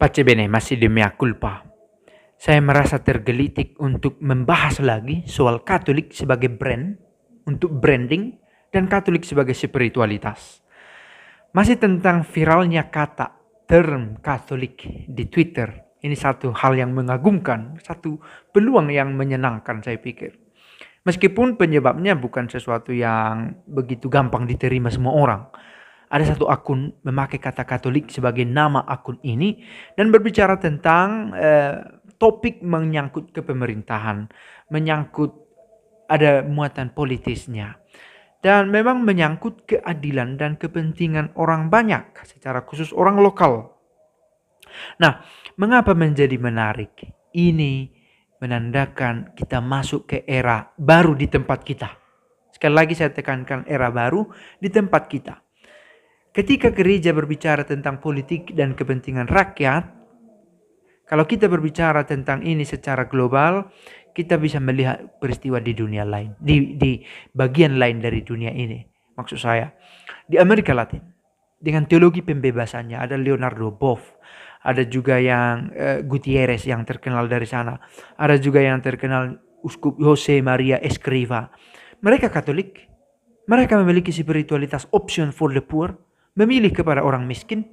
Pace bene, masih di mea culpa. Saya merasa tergelitik untuk membahas lagi soal Katolik sebagai brand, untuk branding, dan Katolik sebagai spiritualitas. Masih tentang viralnya kata term Katolik di Twitter. Ini satu hal yang mengagumkan, satu peluang yang menyenangkan saya pikir. Meskipun penyebabnya bukan sesuatu yang begitu gampang diterima semua orang. Ada satu akun memakai kata Katolik sebagai nama akun ini dan berbicara tentang topik menyangkut kepemerintahan, menyangkut ada muatan politisnya. Dan memang menyangkut keadilan dan kepentingan orang banyak, secara khusus orang lokal. Nah, mengapa menjadi menarik? Ini menandakan kita masuk ke era baru di tempat kita. Sekali lagi saya tekankan era baru di tempat kita. Ketika gereja berbicara tentang politik dan kepentingan rakyat, kalau kita berbicara tentang ini secara global, kita bisa melihat peristiwa di dunia lain, di bagian lain dari dunia ini. Maksud saya, di Amerika Latin, dengan teologi pembebasannya, ada Leonardo Boff, ada juga yang Gutierrez yang terkenal dari sana, ada juga yang terkenal Uskup Jose Maria Escriva. Mereka Katolik, mereka memiliki spiritualitas option for the poor, memilih kepada orang miskin,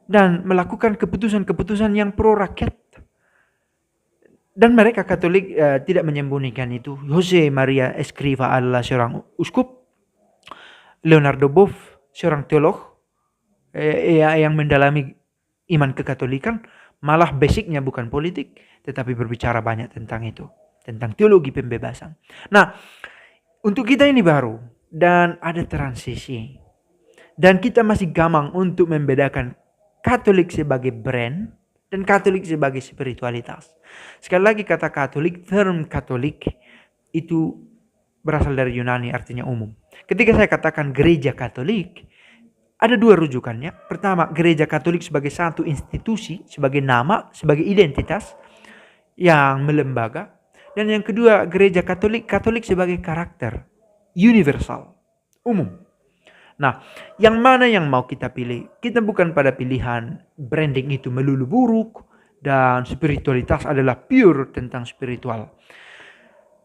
dan melakukan keputusan-keputusan yang pro rakyat. Dan mereka Katolik tidak menyembunyikan itu. Jose Maria Escriva adalah seorang uskup, Leonardo Boff seorang teolog yang mendalami iman kekatolikan, malah basicnya bukan politik, tetapi berbicara banyak tentang itu, tentang teologi pembebasan. Nah, untuk kita ini baru, dan ada transisi. Dan kita masih gamang untuk membedakan Katolik sebagai brand dan Katolik sebagai spiritualitas. Sekali lagi kata Katolik, term Katolik itu berasal dari Yunani, artinya umum. Ketika saya katakan gereja Katolik, ada dua rujukannya. Pertama, gereja Katolik sebagai satu institusi, sebagai nama, sebagai identitas yang melembaga. Dan yang kedua, gereja Katolik sebagai karakter universal, umum. Nah, yang mana yang mau kita pilih? Kita bukan pada pilihan branding itu melulu buruk dan spiritualitas adalah pure tentang spiritual.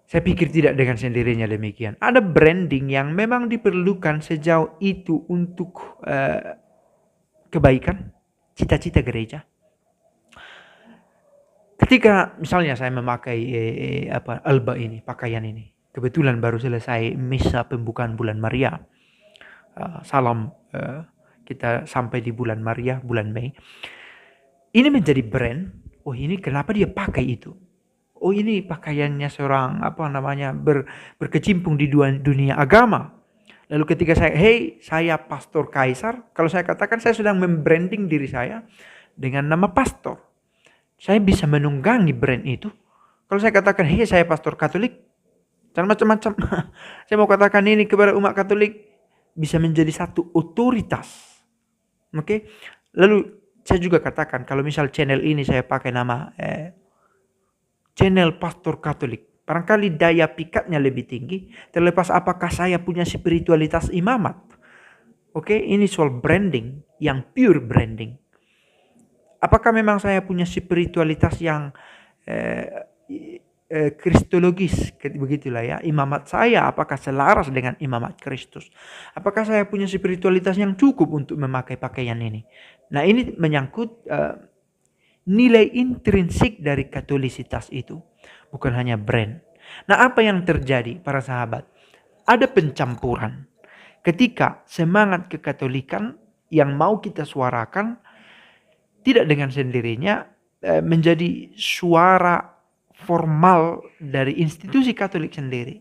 Saya pikir tidak dengan sendirinya demikian. Ada branding yang memang diperlukan sejauh itu untuk kebaikan, cita-cita gereja. Ketika misalnya saya memakai alba ini, pakaian ini, kebetulan baru selesai misa pembukaan bulan Maria. Salam kita sampai di bulan Maria, bulan Mei. Ini menjadi brand. Oh, ini kenapa dia pakai itu? Oh, ini pakaiannya seorang berkecimpung di dunia agama. Lalu ketika saya pastor Kaisar, kalau saya katakan saya sedang membranding diri saya dengan nama pastor. Saya bisa menunggangi brand itu. Kalau saya katakan, saya pastor Katolik, jangan macam-macam. Saya mau katakan ini kepada umat Katolik, bisa menjadi satu otoritas. Oke. Lalu saya juga katakan kalau misal channel ini saya pakai nama channel pastor Katolik, barangkali daya pikatnya lebih tinggi terlepas apakah saya punya spiritualitas imamat. Oke, ini soal branding yang pure branding. Apakah memang saya punya spiritualitas yang kristologis, begitulah ya, imamat saya apakah selaras dengan imamat Kristus, apakah saya punya spiritualitas yang cukup untuk memakai pakaian ini. Nah, ini menyangkut nilai intrinsik dari katolisitas itu, bukan hanya brand. Nah, apa yang terjadi para sahabat? Ada pencampuran ketika semangat kekatolikan yang mau kita suarakan tidak dengan sendirinya menjadi suara formal dari institusi Katolik sendiri.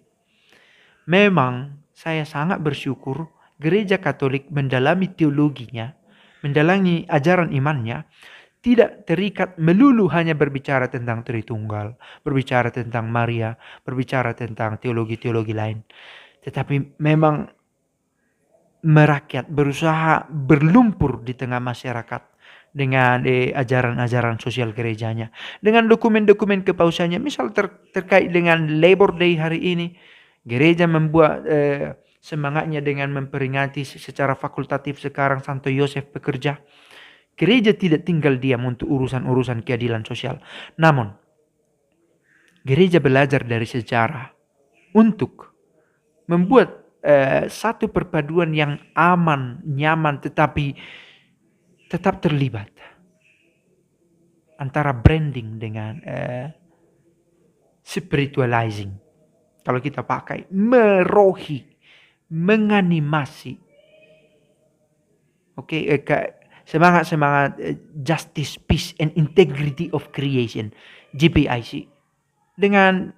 Memang saya sangat bersyukur gereja Katolik mendalami teologinya, mendalami ajaran imannya, tidak terikat melulu hanya berbicara tentang Tritunggal, berbicara tentang Maria, berbicara tentang teologi-teologi lain. Tetapi memang merakyat, berusaha berlumpur di tengah masyarakat dengan ajaran-ajaran sosial gerejanya, dengan dokumen-dokumen kepausannya. Misal terkait dengan Labor Day hari ini, gereja membuat semangatnya dengan memperingati secara fakultatif sekarang Santo Yosef Pekerja. Gereja tidak tinggal diam untuk urusan-urusan keadilan sosial. Namun, gereja belajar dari sejarah untuk membuat satu perpaduan yang aman, nyaman, tetapi tetap terlibat antara branding dengan spiritualizing. Kalau kita pakai merohi, menganimasi, semangat justice, peace, and integrity of creation, GPIC, dengan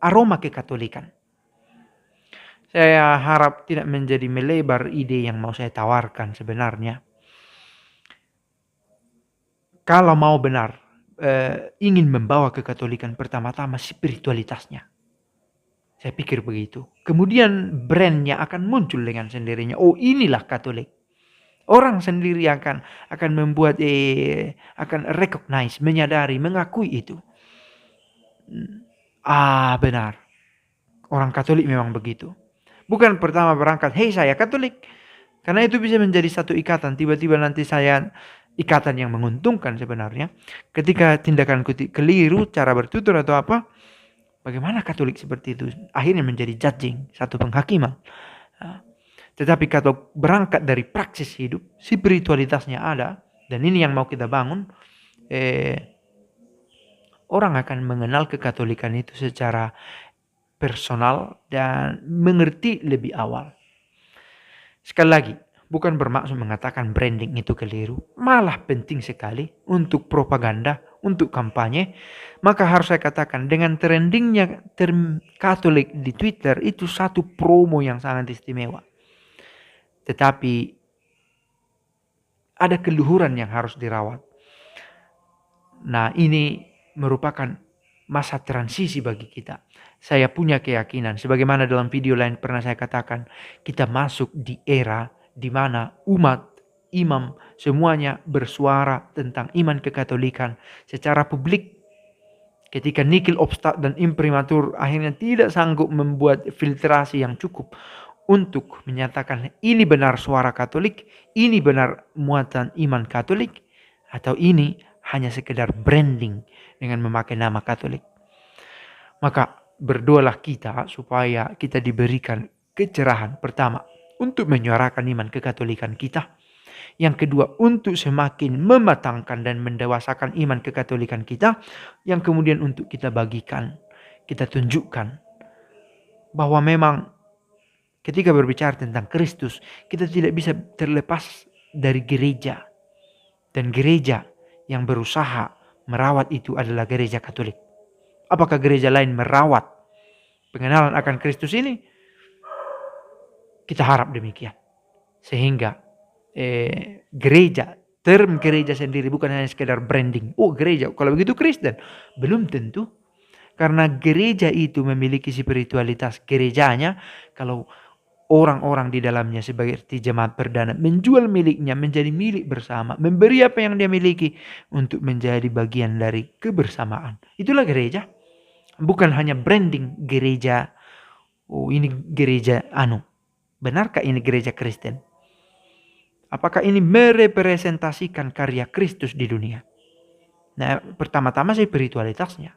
aroma kekatolikan. Saya harap tidak menjadi melebar ide yang mau saya tawarkan sebenarnya. Kalau mau benar ingin membawa kekatolikan, pertama-tama spiritualitasnya. Saya pikir begitu. Kemudian brandnya akan muncul dengan sendirinya. Oh, inilah Katolik. Orang sendiri akan membuat akan recognize, menyadari, mengakui itu. Benar. Orang Katolik memang begitu. Bukan pertama berangkat, "Hei, saya Katolik." Karena itu bisa menjadi satu ikatan. Tiba-tiba nanti saya ikatan yang menguntungkan sebenarnya. Ketika tindakanku keliru, cara bertutur atau apa, bagaimana Katolik seperti itu? Akhirnya menjadi judging, satu penghakiman. Tetapi kalau berangkat dari praksis hidup, spiritualitasnya ada, dan ini yang mau kita bangun, orang akan mengenal kekatolikan itu secara personal dan mengerti lebih awal. Sekali lagi, bukan bermaksud mengatakan branding itu keliru, malah penting sekali untuk propaganda, untuk kampanye. Maka harus saya katakan, dengan trendingnya term Katolik di Twitter itu satu promo yang sangat istimewa. Tetapi ada keluhuran yang harus dirawat. Nah, ini merupakan masa transisi bagi kita. Saya punya keyakinan, sebagaimana dalam video lain pernah saya katakan, kita masuk di era di mana umat, imam, semuanya bersuara tentang iman kekatolikan secara publik. Ketika Nihil Obstat dan Imprimatur akhirnya tidak sanggup membuat filtrasi yang cukup untuk menyatakan ini benar suara Katolik, ini benar muatan iman Katolik, atau ini hanya sekedar branding dengan memakai nama Katolik. Maka berdoalah kita supaya kita diberikan kecerahan, pertama, untuk menyuarakan iman kekatolikan kita. Yang kedua, untuk semakin mematangkan dan mendewasakan iman kekatolikan kita. Yang kemudian untuk kita bagikan, kita tunjukkan bahwa memang ketika berbicara tentang Kristus, kita tidak bisa terlepas dari gereja. Dan gereja yang berusaha merawat itu adalah gereja Katolik. Apakah gereja lain merawat pengenalan akan Kristus ini? Kita harap demikian. Sehingga term gereja sendiri bukan hanya sekedar branding. Oh, gereja, kalau begitu Kristen. Belum tentu. Karena gereja itu memiliki spiritualitas gerejanya. Kalau orang-orang di dalamnya seperti jemaat perdana menjual miliknya menjadi milik bersama, memberi apa yang dia miliki untuk menjadi bagian dari kebersamaan. Itulah gereja. Bukan hanya branding gereja. Oh, ini gereja benarkah ini gereja Kristen? Apakah ini merepresentasikan karya Kristus di dunia? Nah, pertama-tama spiritualitasnya.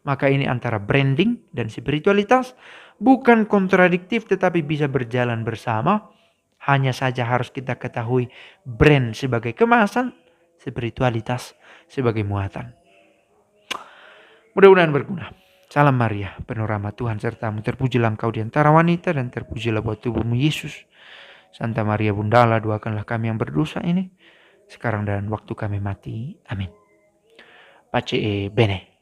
Maka ini antara branding dan spiritualitas bukan kontradiktif tetapi bisa berjalan bersama. Hanya saja harus kita ketahui brand sebagai kemasan, spiritualitas sebagai muatan. Mudah-mudahan berguna. Salam Maria, penuh rahmat Tuhan sertamu. Terpujilah engkau di antara wanita dan terpujilah buah tubuhmu Yesus. Santa Maria Bunda Allah, doakanlah kami yang berdosa ini sekarang dan waktu kami mati. Amin. Pace bene.